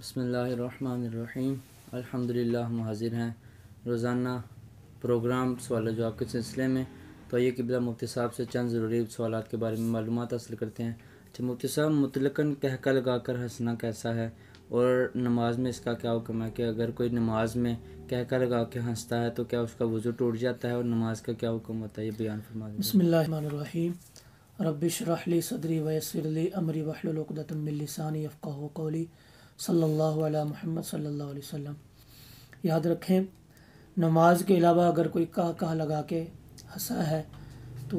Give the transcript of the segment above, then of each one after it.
بسم اللہ الرحمن الرحیم۔ الحمدللہ ہم حاضر ہیں روزانہ پروگرام سوال و جواب کے سلسلے میں۔ تو یہ قبلہ مفتی صاحب سے چند ضروری سوالات کے بارے میں معلومات حاصل کرتے ہیں۔ اچھا مفتی صاحب، مطلقاً قہقہ لگا کر ہنسنا کیسا ہے، اور نماز میں اس کا کیا حکم ہے کہ اگر کوئی نماز میں قہقہ لگا کے ہنستا ہے تو کیا اس کا وضو ٹوٹ جاتا ہے، اور نماز کا کیا حکم ہوتا ہے، یہ بیان فرما دیں۔ بسم اللہ الرحمن الرحیم۔ رب اشرح لی صدری ویسر لی امری واحلل عقدۃ من لسانی یفقہوا قولی، صلی اللہ علی محمد صلی اللہ علیہ وسلم۔ یاد رکھیں، نماز کے علاوہ اگر کوئی کہا لگا کے ہنسا ہے تو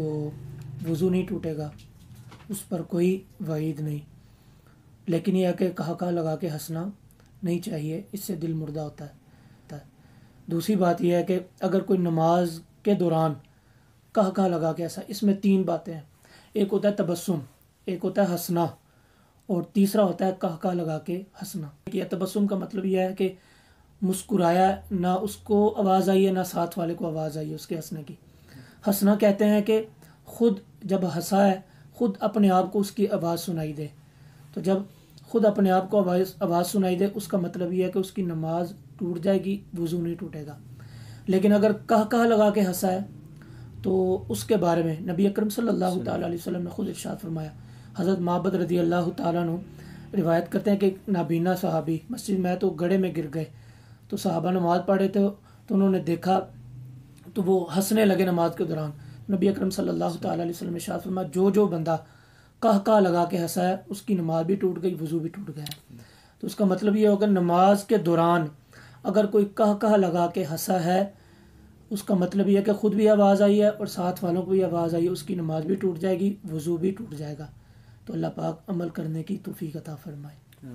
وضو نہیں ٹوٹے گا، اس پر کوئی وعید نہیں، لیکن یہ ہے کہ کہا لگا کے ہنسنا نہیں چاہیے، اس سے دل مردہ ہوتا ہے۔ دوسری بات یہ ہے کہ اگر کوئی نماز کے دوران کہا لگا کے ہنسا، اس میں تین باتیں ہیں۔ ایک ہوتا ہے تبسم، ایک ہوتا ہے ہنسنا، اور تیسرا ہوتا ہے کہا لگا کے ہنسنا۔ یہ تبسم کا مطلب یہ ہے کہ مسکرایا، نہ اس کو آواز آئی ہے نہ ساتھ والے کو آواز آئی ہے اس کے ہنسنے کی۔ ہنسنا کہتے ہیں کہ خود جب ہنسا ہے خود اپنے آپ کو اس کی آواز سنائی دے، تو جب خود اپنے آپ کو آواز سنائی دے اس کا مطلب یہ ہے کہ اس کی نماز ٹوٹ جائے گی، وضو نہیں ٹوٹے گا۔ لیکن اگر کہا لگا کے ہنسا ہے تو اس کے بارے میں نبی اکرم صلی اللہ تعالیٰ علیہ وسلم نے خود ارشاد فرمایا۔ حضرت معبد رضی اللہ تعالیٰ عنہ روایت کرتے ہیں کہ نابینا صحابی مسجد میں تو گڑھے میں گر گئے، تو صحابہ نماز پڑھ رہے تھے تو انہوں نے دیکھا تو وہ ہنسنے لگے نماز کے دوران۔ نبی اکرم صلی اللہ تعالیٰ علیہ وسلم نے ارشاد فرمایا، جو بندہ کہا لگا کے ہنسا ہے اس کی نماز بھی ٹوٹ گئی، وضو بھی ٹوٹ گیا ہے۔ تو اس کا مطلب یہ ہوگا نماز کے دوران اگر کوئی کہا لگا کے ہنسا ہے، اس کا مطلب یہ ہے کہ خود بھی آواز آئی ہے اور ساتھ والوں کو بھی آواز آئی ہے، اس کی نماز بھی ٹوٹ جائے گی، وضو بھی ٹوٹ جائے گا۔ تو اللہ پاک عمل کرنے کی توفیق عطا فرمائے۔